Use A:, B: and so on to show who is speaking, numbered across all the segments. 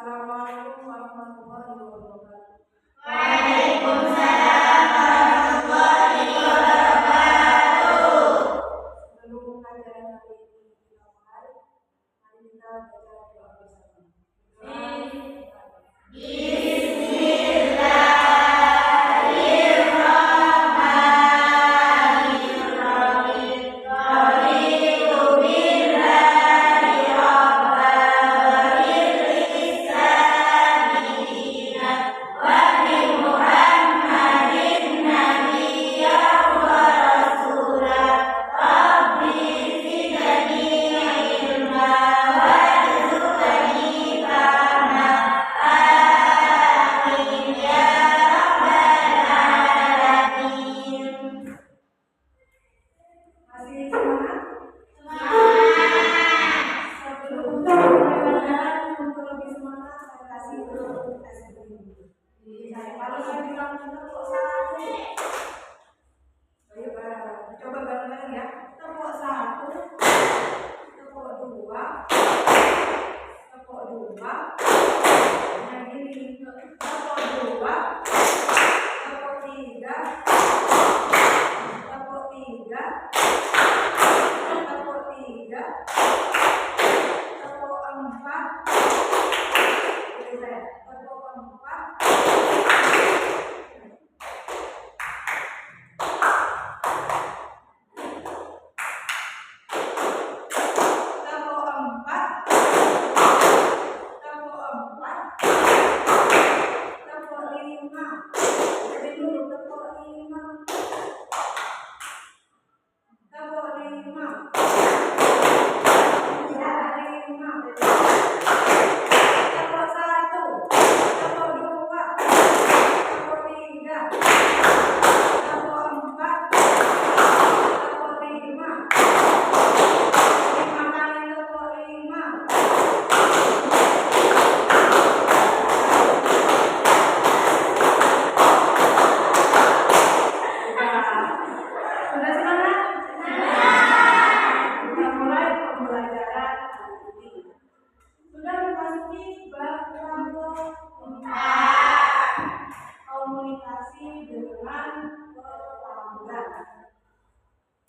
A: Assalamualaikum warahmatullahi wabarakatuh.
B: Waalaikumsalam warahmatullahi wabarakatuh.
A: Sebelum pelajaran hari ini kita mulai, mari kita baca doa bersama. Masih semangat? Sebelum pelajaran untuk lebih semangat, saya kasih dulu tes ini. Kalau saya bilang tepuk satu, coba bareng-bareng ya. Tepuk satu, tepuk dua, tepuk dua. Nah gini, tepuk dua, tepuk tiga, tepuk tiga, tepuk tiga, tepuk empat, tepuk empat, tepuk empat, tepuk empat, tepuk lima. Jadi dulu tepuk lima, tepuk lima, lima, tepuk satu, tepuk dua, tepuk tiga, tepuk empat, tepuk lima, lima kali tepuk lima. Sudah semangat? Kita mulai pembelajaran ini. Sudah memasuki bab keempat, komunikasi dengan pelanggan.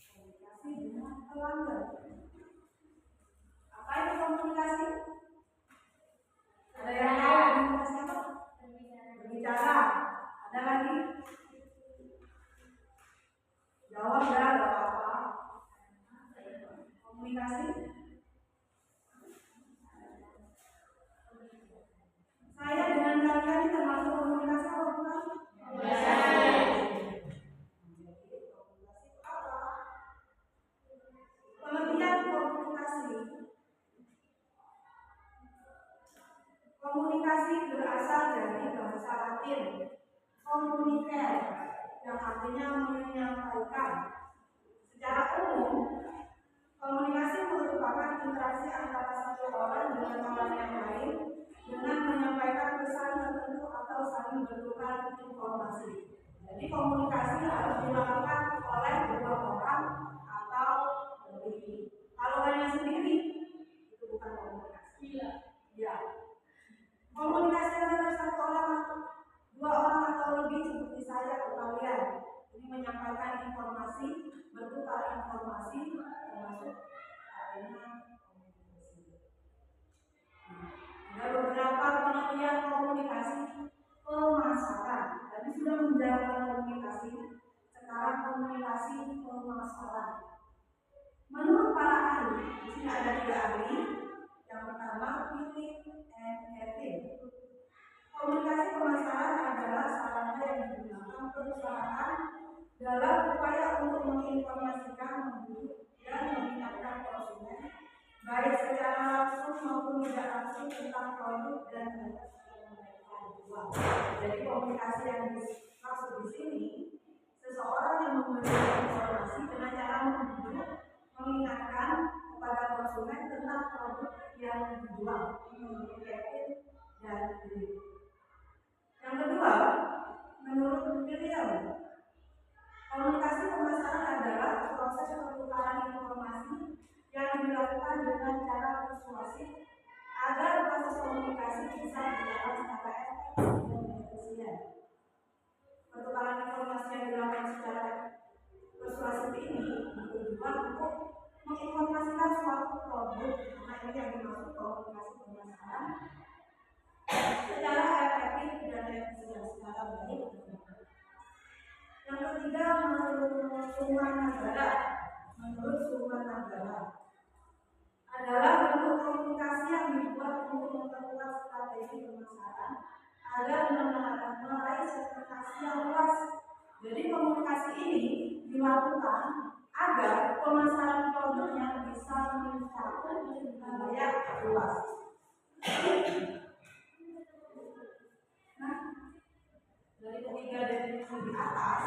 A: Komunikasi dengan pelanggan. Apa itu komunikasi? Ada yang tahu komunikasi apa? Berbicara. Ada lagi? Jawab ya, gak apa-apa. Komunikasi. Saya dengan kalian termasuk komunikasi apa bukan? Pengertian komunikasi. Komunikasi berasal dari bahasa Latin communicare, yang artinya menyampaikan. Secara umum, komunikasi merupakan interaksi antara satu orang dengan orang yang lain dengan menyampaikan pesan tertentu atau saling bertukar informasi. Jadi komunikasi harus dilakukan oleh dua orang atau lebih. Kalau hanya sendiri, itu bukan komunikasi. Ya. Komunikasi antara satu orang, dua orang atau lebih seperti saya atau kalian. Ini menyampaikan informasi, bertukar informasi, termasuk adanya komunikasi. Ada beberapa pengertian komunikasi pemasaran. Tadi sudah menjalankan komunikasi, sekarang komunikasi pemasaran. Menurut para ahli, di sini ada 3 ahli. Yang pertama, Philip and Kevin. Komunikasi pemasaran adalah sarana yang digunakan perusahaan dalam upaya untuk menginformasikan, membujuk, dan mengingatkan konsumen, baik secara langsung maupun tidak langsung tentang produk dan jasa yang mereka jual. Jadi komunikasi yang dimaksud di sini, seseorang yang memberikan informasi dengan cara membujuk, mengingatkan kepada konsumen tentang produk yang dijual. Menurut Kevin dan Philip. Yang kedua, menurut William, komunikasi pemasaran adalah proses pertukaran informasi yang dilakukan dengan cara persuasif agar proses komunikasi bisa produk, karena ini yang dimaksud komunikasi pemasaran secara efektif dan efisien secara baik. Yang ketiga, menurut Sumanagara adalah bentuk komunikasi yang dibuat untuk memperkuat strategi pemasaran agar meraih segmentasi yang luas. Jadi komunikasi ini dilakukan agar pemasaran produknya bisa mencakup wilayah luas. Nah, dari ketiga definisi di atas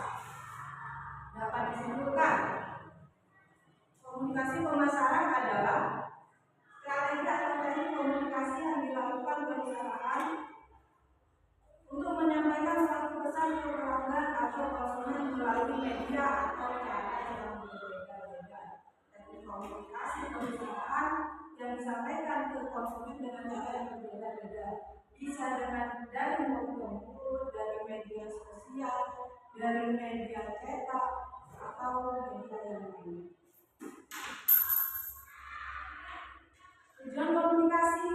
A: dapat disimpulkan komunikasi pemasaran adalah strategi atau teknik komunikasi yang dilakukan perusahaan untuk menyampaikan suatu pesan ke pelanggan atau konsumen melalui media atau cara yang berbeda-beda. Teknik komunikasi perusahaan yang disampaikan ke konsumen dengan cara yang berbeda-beda, bisa dari mulut, dari media sosial, dari media cetak, atau media yang lain. Tujuan komunikasi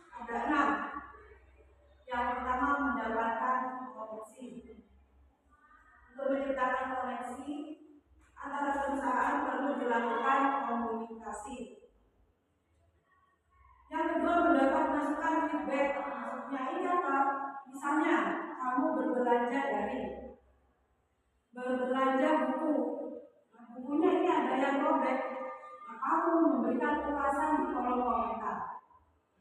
A: ada 6. Yang pertama, mendapatkan koneksi. Untuk menciptakan koneksi antara perusahaan perlu dilakukan komunikasi. Yang kedua, mendapat masukan feedback. Maksudnya ini apa? Misalnya, kamu berbelanja buku. Nah, bukunya ini ada yang robek. Nah, kamu memberikan ulasan di kolom komentar.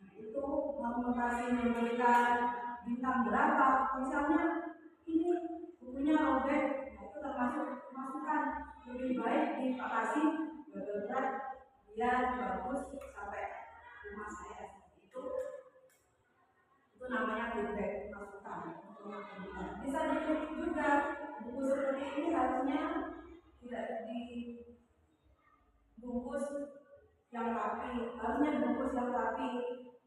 A: Nah, itu memberikan bintang berapa. Misalnya, ini bukunya robek. Nah, itu termasuk masukan. Lebih baik dipakasi berat biar bagus sampai rumah saya. Itu namanya feedback, masukan. Bisa dikritik juga, buku seperti ini harusnya tidak dibungkus yang rapi,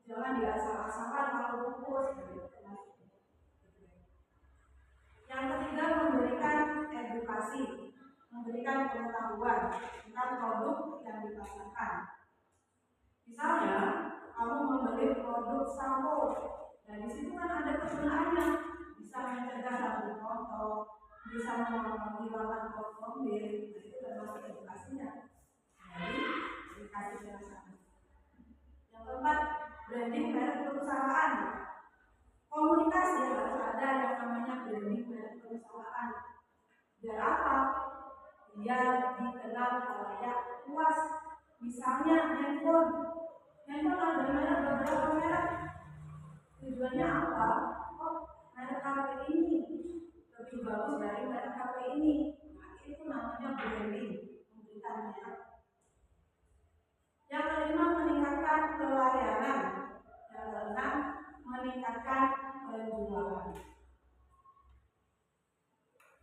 A: jangan diasal-asalkan kalau bungkus. Yang ketiga, memberikan edukasi, memberikan pengetahuan tentang produk yang dipasarkan. Misalnya, kamu membeli produk sampo, dan di situ kan ada kegunaannya, bisa mencegah rambut rontok, bisa menghilangkan kotoran, itu termasuk edukasinya. Jadi, edukasi pemasaran. Yang keempat, branding merek perusahaan. Komunikasi harus ada yang namanya branding merek perusahaan. Biar apa? Biar dikenal halayak luas. Misalnya handphone ada beberapa merek. Tujuannya apa? Oh, merek HP ini lebih bagus dari merek HP ini. Nah, itu namanya branding, memberikan merek. Yang kelima, meningkatkan pelayanan. Yang keenam, meningkatkan penjualan.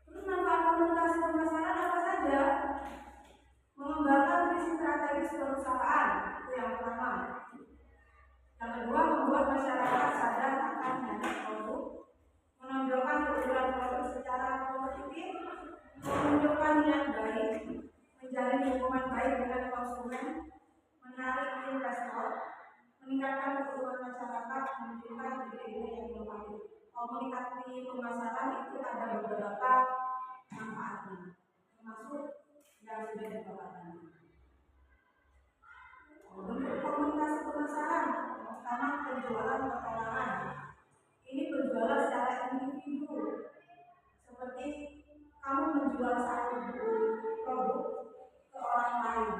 A: Terus manfaat komunikasi pemasaran apa saja? Mengembangkan visi strategis perusahaan, itu yang pertama. Yang kedua, membuat masyarakat sadar akan merek produk, menonjolkan keunggulan produk secara kompetitif, menunjukkan niat baik, menjalin hubungan baik dengan konsumen, menarik investor, meningkatkan keuntungan masyarakat, menunjukkan ide-ide yang inovatif. Komunikasi pemasaran itu ada beberapa manfaatnya, termasuk yang sudah dipaparkan. Bentuk komunikasi pemasaran, pertama penjualan perorangan. Ini penjualan secara individu, seperti kamu menjual satu produk ke orang lain,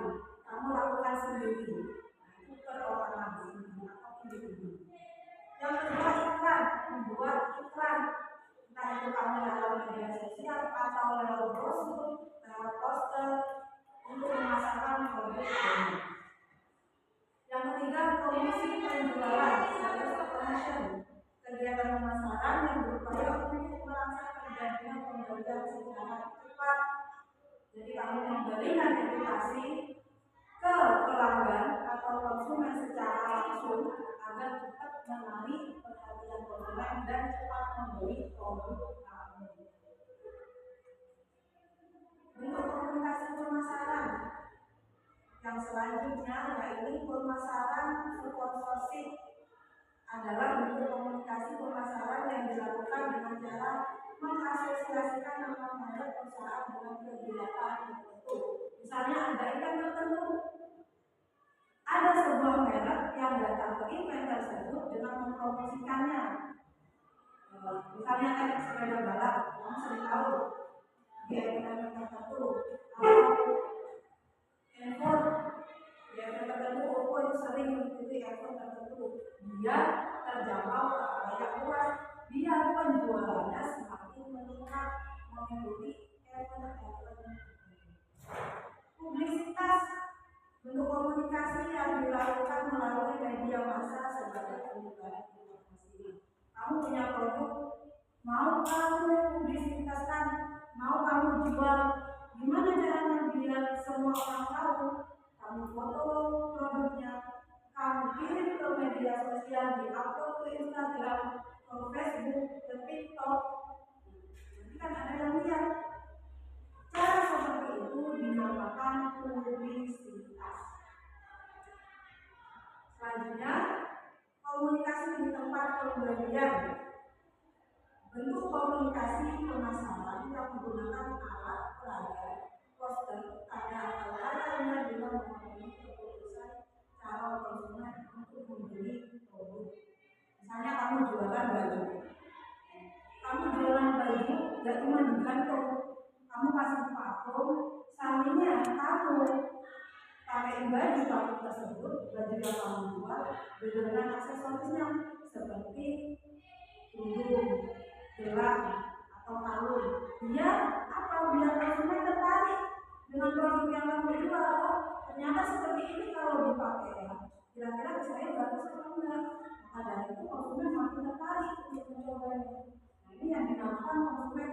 A: kamu lakukan sendiri. Nah, itu perorangan atau individu. Yang kedua, iklan, membuat iklan, entah itu kamu lewat media sosial atau lewat brosur, lewat poster untuk memasarkan produk kamu. Yang ketiga, komisi penjualan, sales promotion, kegiatan pemasaran yang berupaya untuk merangsang terjadinya pembelian secara cepat. Jadi kamu memberikan edukasi ke pelanggan atau konsumen secara langsung agar cepat menarik perhatian konsumen dan cepat membeli produk kamu. Bentuk komunikasi pemasaran yang selanjutnya Selanjutnya yaitu pemasaran sponsorship adalah bentuk komunikasi pemasaran yang dilakukan dengan cara mengasosiasikan nama merek perusahaan dengan kegiatan tertentu. Misalnya ada event tertentu, ada sebuah merek yang datang ke event tersebut dengan mempromosikannya. Misalnya sepeda balap, kamu sering tahu di event tertentu, atau handphone di event tertentu, Oppo itu sering mengikuti event tertentu. Dia terjangkau ke banyak luas, biar penjualannya semakin meningkat mengikuti event-event. Publisitas, bentuk komunikasi yang dilakukan melalui media massa sebagai penyebaran informasi. Kamu punya produk, mau kamu publisitaskan, mau kamu jual, gimana caranya biar semua orang tahu? Kamu foto produknya, kamu kirim ke media sosial, di-upload ke Instagram, ke Facebook, ke TikTok. Nanti kan ada yang lihat. Cara seperti itu dinamakan publisitas. Selanjutnya, komunikasi di tempat pembelian. Bentuk komunikasi pemasaran yang menggunakan alat peraga, poster, tanda atau lainnya dengan memenuhi keputusan calon konsumen untuk membeli produk. Misalnya kamu jualan baju, gak cuma digantung, kamu kasih patung, sampingnya kamu pakai baju tersebut, baju yang kamu jual dengan aksesorisnya seperti tudung, gelang, atau kalung. Biar apa? Biar konsumen tertarik dengan produk yang kamu jual. Ternyata seperti ini kalau dipakai, kira-kira saya bagus atau enggak? Maka dari itu konsumen makin tertarik untuk mencobanya. Nah, ini yang dinamakan konsumen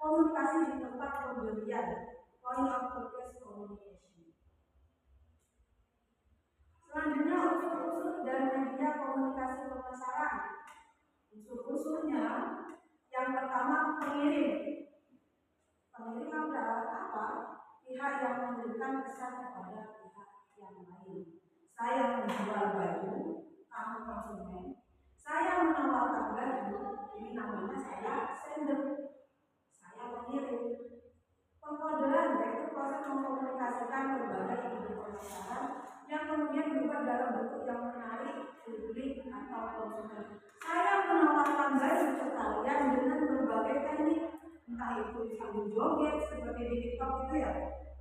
A: komunikasi di tempat pembelian, point of purchase communication. Selanjutnya unsur-unsur dan media komunikasi pemasaran. Unsur-unsurnya yang pertama pengirim. Pengirim adalah apa? Pihak yang memberikan pesan kepada pihak yang lain. Saya menjual baju, kamu konsumen. Saya menawarkan baju, ini namanya saya sender. Saya pengirim. Pengkodean yaitu proses mengkomunikasikan berbagai ide pemasaran yang kemudian berubah dalam bentuk yang menarik publik atau konsumen. Saya menawarkan baju ke kalian dengan berbagai teknik, entah itu sambil joget seperti di TikTok itu ya,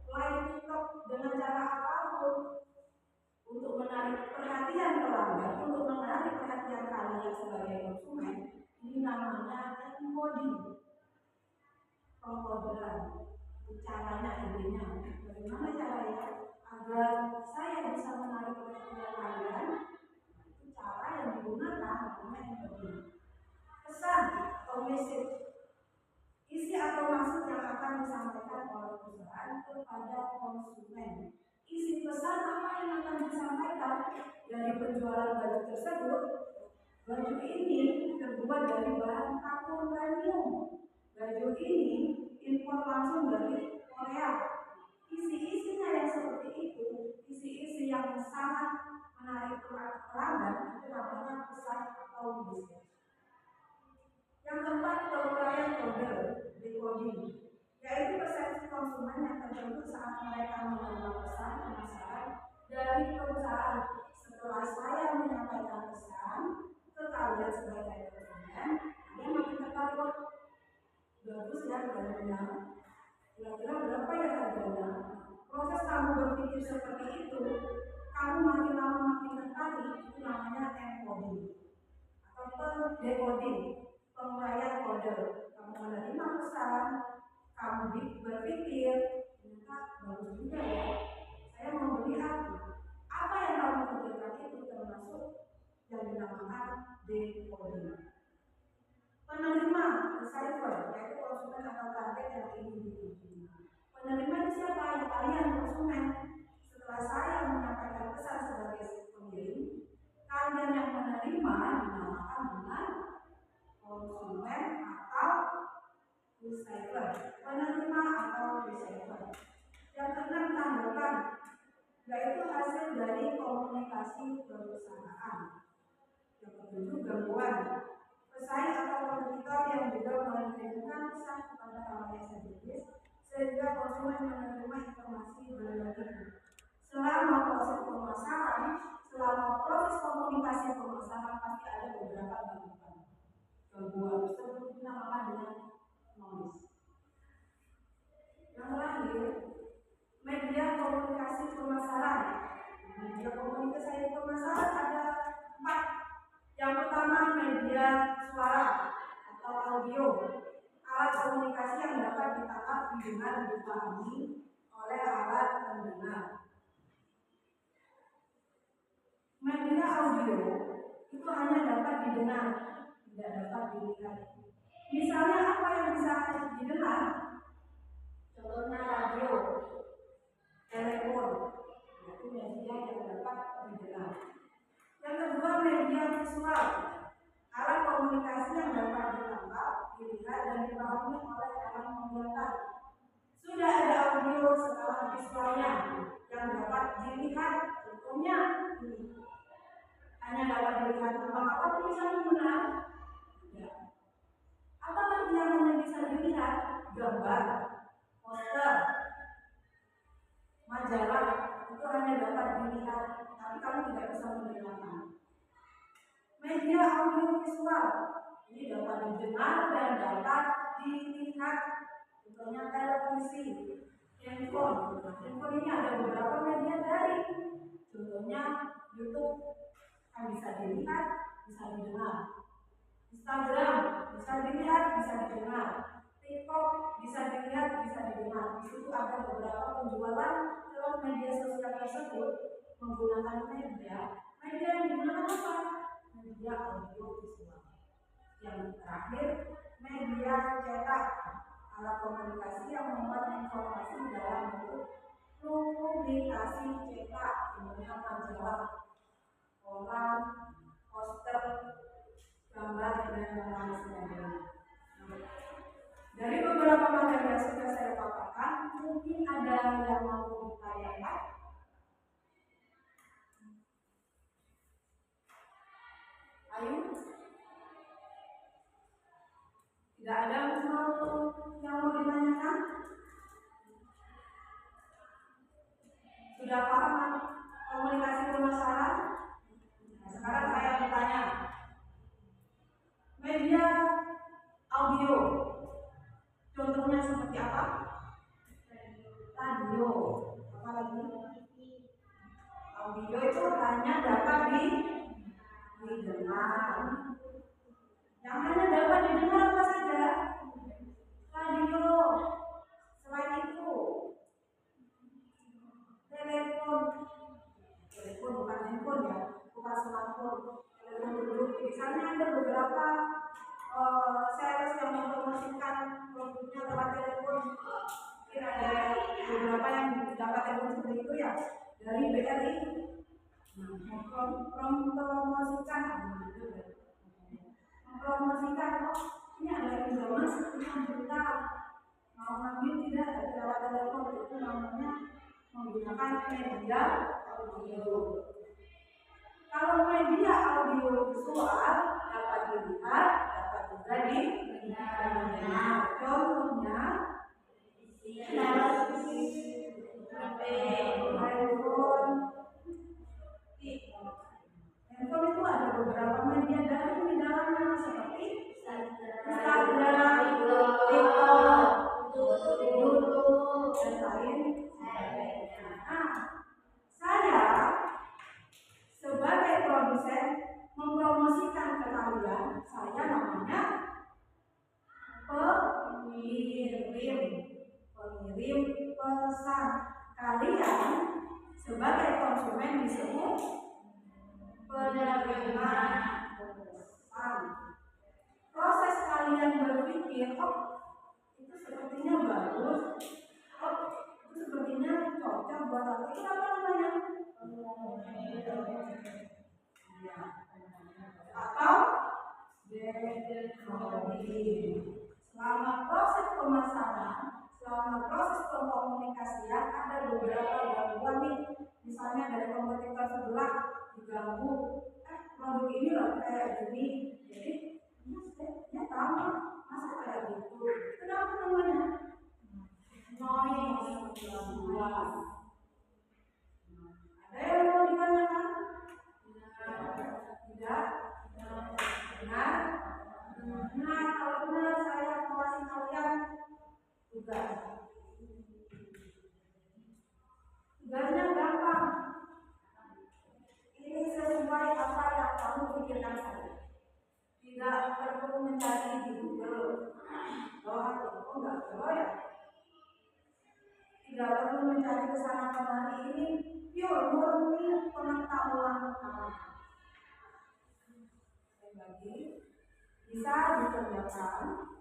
A: live TikTok dengan cara apapun untuk menarik perhatian pelanggan, untuk menarik perhatian kalian sebagai konsumen. Ini namanya encoding, pengkodean. Caranya, idenya, bagaimana caranya agar saya bisa menarik perhatian kalian? Itu cara yang digunakan namanya encoding. Pesan atau message, isi atau maksud yang akan disampaikan oleh perusahaan kepada konsumen. Isi pesan apa yang akan disampaikan dari penjualan baju tersebut? Baju ini terbuat dari bahan katun premium. Baju ini impor langsung dari Korea. Isi-isinya yang seperti itu, isi-isi yang sangat menarik pelanggan, itu namanya pesan atau message. Yang keempat, penguraian kode, decoding, yaitu persepsi konsumen yang terbentuk saat mereka menerima pesan pemasaran dari perusahaan. Setelah saya menyampaikan pesan ke kalian sebagai konsumen, kalian makin tertarik. Bagus ya bajunya, kira-kira berapa ya harganya? Proses kamu berpikir seperti itu, kamu makin lama makin tertarik, itu namanya encoding atau decoding, penguraian kode. Kamu menerima pesan, kamu berpikir, ternyata bagus juga ya, saya mau beli apa yang kamu pikirkan itu termasuk yang dinamakan decoding. Penerima, receiver, yaitu konsumen atau target yang ingin dituju. Penerima itu siapa? Kalian konsumen. Setelah saya menyampaikan pesan sebagai pengirim, kalian yang menerima dinamakan dengan konsumen atau receiver. Penerima atau receiver. Yang keenam, tanggapan, yaitu hasil dari perusahaan. Yang ketujuh, gangguan pesaing atau kompetitor yang juga mengirimkan pesan kepada halayak sejenis sehingga konsumen menerima informasi berlebih. Selama proses pemasaran, selama proses komunikasi pemasaran pasti ada beberapa gangguan. Gangguan tersebut dinamakan dengan noise. Yang terakhir, media komunikasi pemasaran. Media komunikasi pemasaran ada 4. Yang pertama, media suara atau audio, alat komunikasi yang dapat ditangkap, didengar, dipahami oleh alat pendengar. Media audio itu hanya dapat didengar, tidak dapat dilihat. Misalnya apa yang bisa didengar? Contohnya radio, telepon, itu media yang dapat didengar. Yang kedua, media visual, alat komunikasi yang dapat ditangkap, dilihat, dan dipahami oleh orang membuat. Sudah ada audio, sekarang visualnya yang dapat dilihat. Contohnya ini, hanya dapat dilihat. Apakah tulisannya benar? Tidak. Apakah yang hanya bisa dilihat? Gambar, poster, majalah, itu hanya dapat dilihat, tapi kamu tidak bisa mendengarkan. Media audiovisual ini dapat didengar dan dapat dilihat. Contohnya televisi, handphone. Handphone ini ada beberapa media daring. Contohnya YouTube, kan bisa dilihat, bisa didengar. Instagram bisa dilihat, bisa didengar. TikTok bisa dilihat, bisa didengar. Di situ ada beberapa penjualan lewat media sosial tersebut menggunakan media. Media yang digunakan apa? Media audiovisual. Yang terakhir, media cetak, alat komunikasi yang memuat informasi dalam bentuk publikasi cetak, contohnya majalah, koran, poster, gambar, dan lain sebagainya. Dari beberapa materi yang sudah saya paparkan, mungkin ada yang mau ditanyakan? Ayo. Tidak ada yang mau ditanyakan? Sudah paham komunikasi pemasaran? Nah, sekarang saya bertanya, media audio contohnya seperti apa? Radio. Apa lagi? Audio itu hanya dapat didengar. Yang hanya dapat didengar apa saja? Radio. Selain itu, telepon bukan handphone ya, bukan smartphone. Telepon duduk. Misalnya ada beberapa sales yang mempromosikan produknya lewat telepon. Mungkin ada beberapa yang dapat telepon seperti itu ya, dari BRI. Mempromosikan, ini ada pinjaman sekian juta, mau ngambil tidak ada lewat telepon, itu namanya menggunakan media audio. Kalau media audio visual dapat dilihat, dapat juga didengar. Contohnya televisi, HP, handphone. Handphone itu ada beberapa media daring di dalamnya seperti Instagram, TikTok, YouTube, dan lain. Nah, saya sebagai produsen mempromosikan ke kalian, saya namanya pengirim pesan. Kalian sebagai konsumen disebut penerima pesan. Proses kalian berpikir, oh itu sepertinya bagus, oh itu sepertinya cocok buat aku, itu apa namanya? Atau teknologi. Selama proses pemasaran, selama proses komunikasian ada beberapa gangguan nih. Misalnya dari kompetitor sebelah diganggu lebih. Jadi dia tahu masa kayak gitu. Kenapa namanya? Noise 19. Ada yang mau ditanyakan? Tidak? Benar? Nah, kalau benar saya mau kasih kalian tugas. Tugasnya gampang. Ini sesuai apa yang kamu pikirkan saja. Tidak perlu mencari di Google. Oh enggak perlu ya. Tidak perlu mencari kesana kemari. Ini pure murni pengetahuan kamu. Bagi bisa dikerjakan.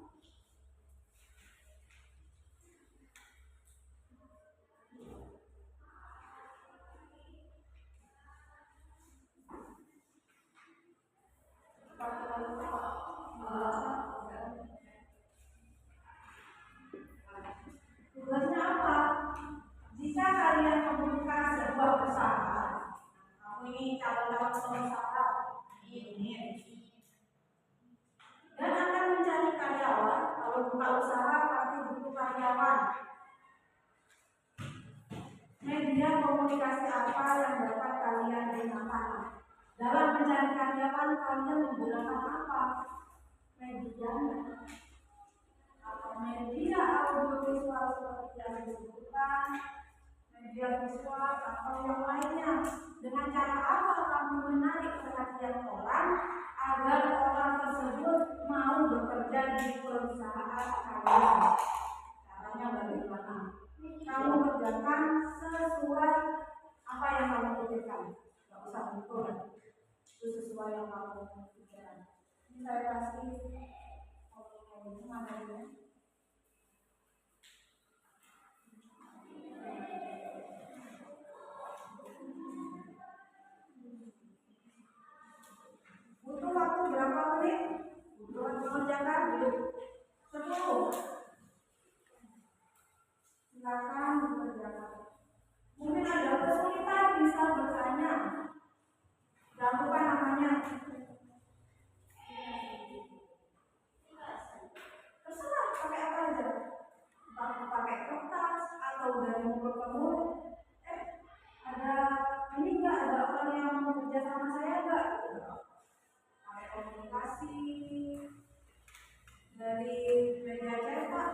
A: Tugasnya apa? Jika kalian membuka sebuah usaha, kamu ini calon-calon pengusaha ini, dan akan mencari karyawan. Kalau buka usaha pasti butuh karyawan. Media komunikasi apa yang dapat kalian gunakan? Dalam mencari karyawan kalian menggunakan apa? Media atau media audiovisual seperti yang disebutkan, media visual atau yang lainnya. Dengan cara apa kamu menarik perhatian orang agar orang tersebut mau bekerja di perusahaan kalian? Caranya bagaimana? Kamu kerjakan sesuai apa yang kamu pikirkan. Tidak usah betul. Itu sesuai yang kamu pikirkan. Ini saya kasih materinya. Butuh waktu berapa menit? Butuh mengerjakan 10. Silakan dikerjakan. Mungkin ada kesulitan bisa bertanya. Jangan lupa namanya. Terserah pakai apa aja. Pakai kertas atau dari mulut ke mulut. Ada ini enggak, ada orang yang mau kerja sama saya enggak? Pakai komunikasi dari media cetak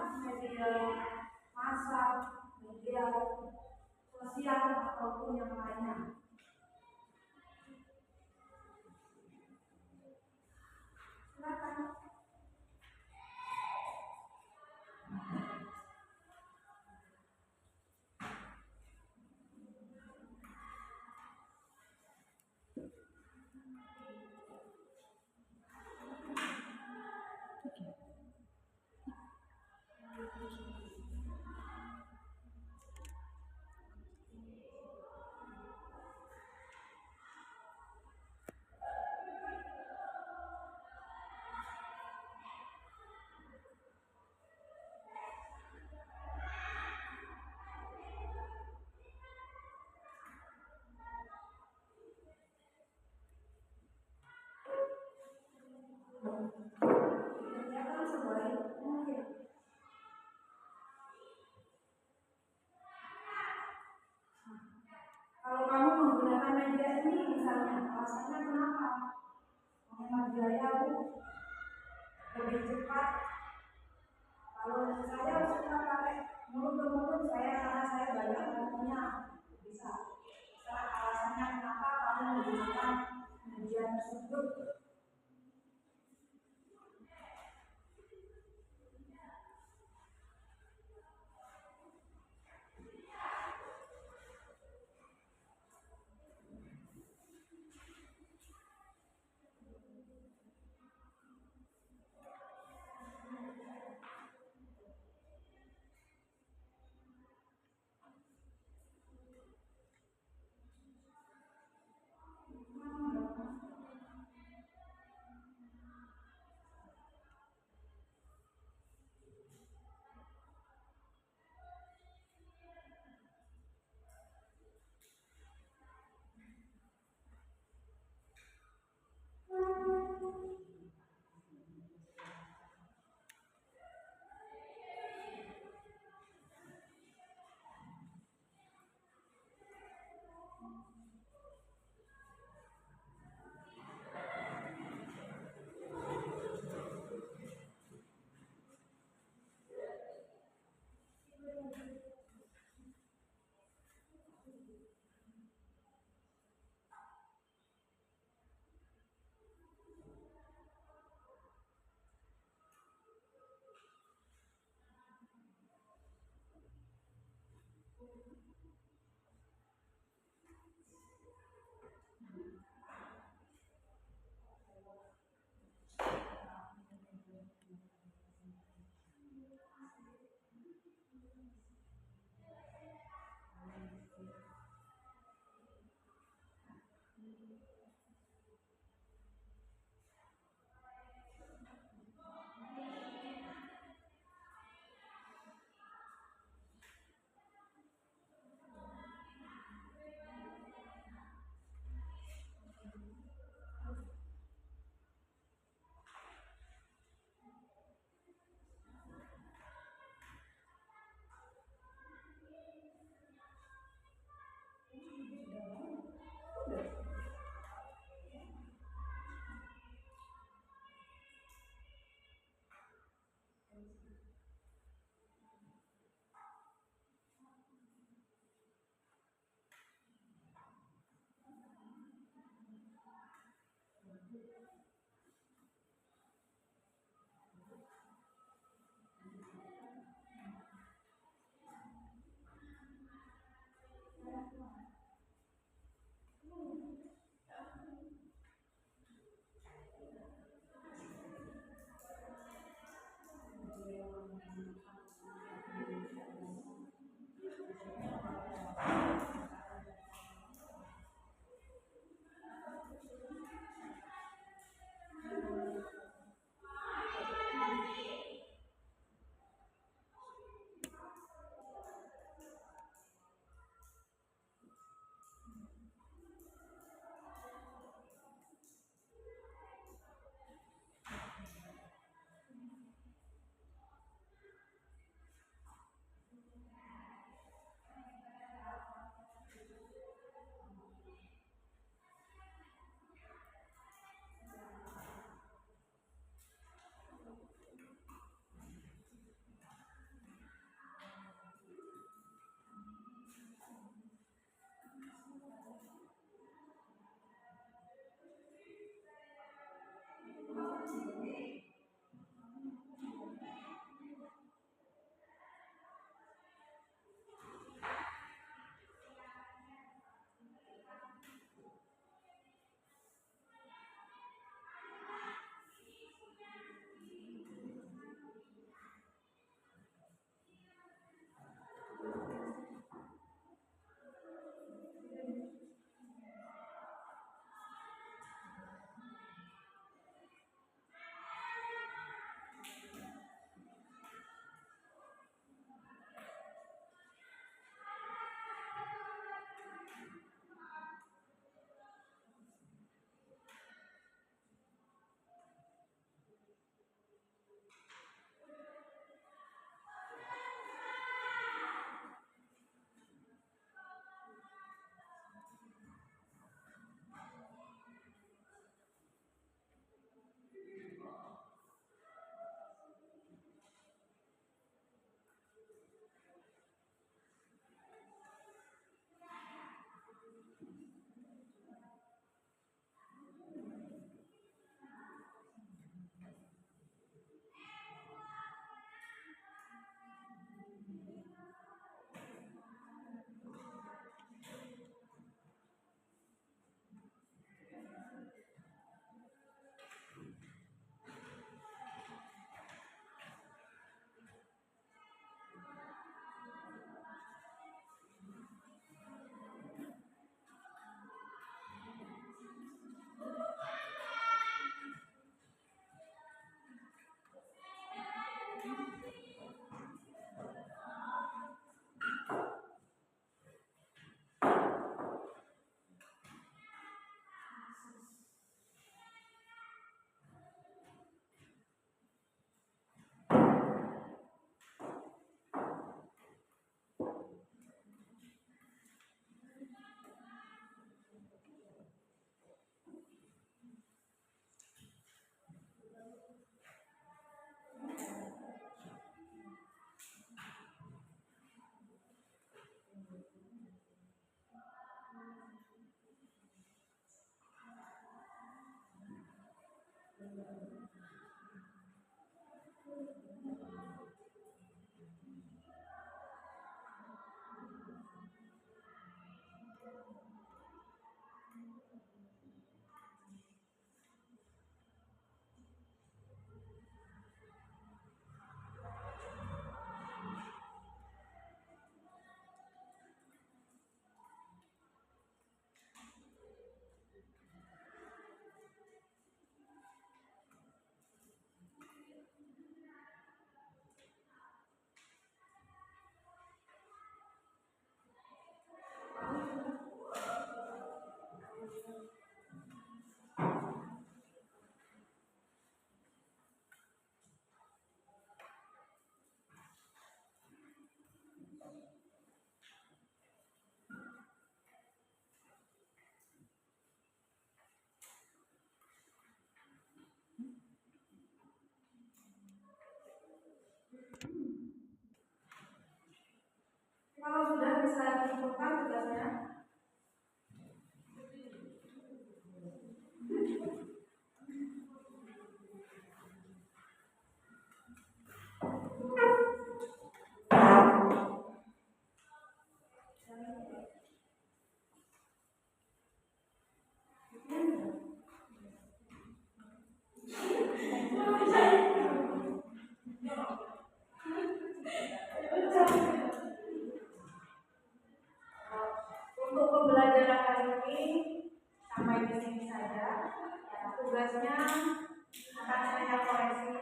A: akan saya koreksi.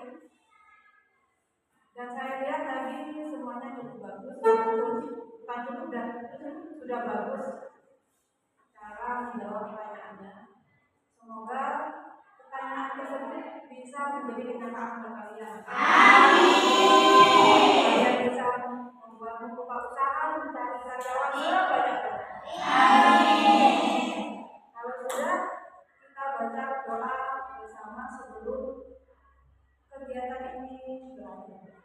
A: Dan saya lihat tadi semuanya cukup bagus, bukan cukup dan sudah bagus cara menjawab pertanyaannya. Semoga pertanyaan tersebut bisa menjadi kenyataan bagi kalian. Kalian bisa membuat membuka usaha mencari karyawan sebanyak-banyaknya. Kalau sudah, kita baca doa bersama sebelum kegiatan ini berakhir.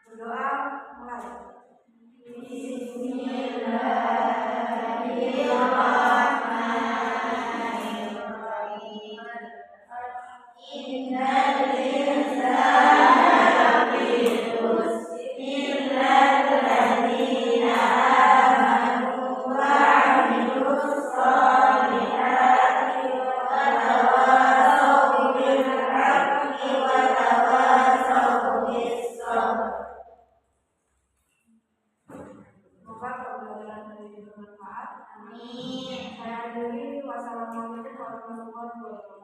A: Berdoa mulai. Semoga pembelajaran hari ini bermanfaat. Amin. Saya akhiri. Wassalamualaikum warahmatullahi wabarakatuh.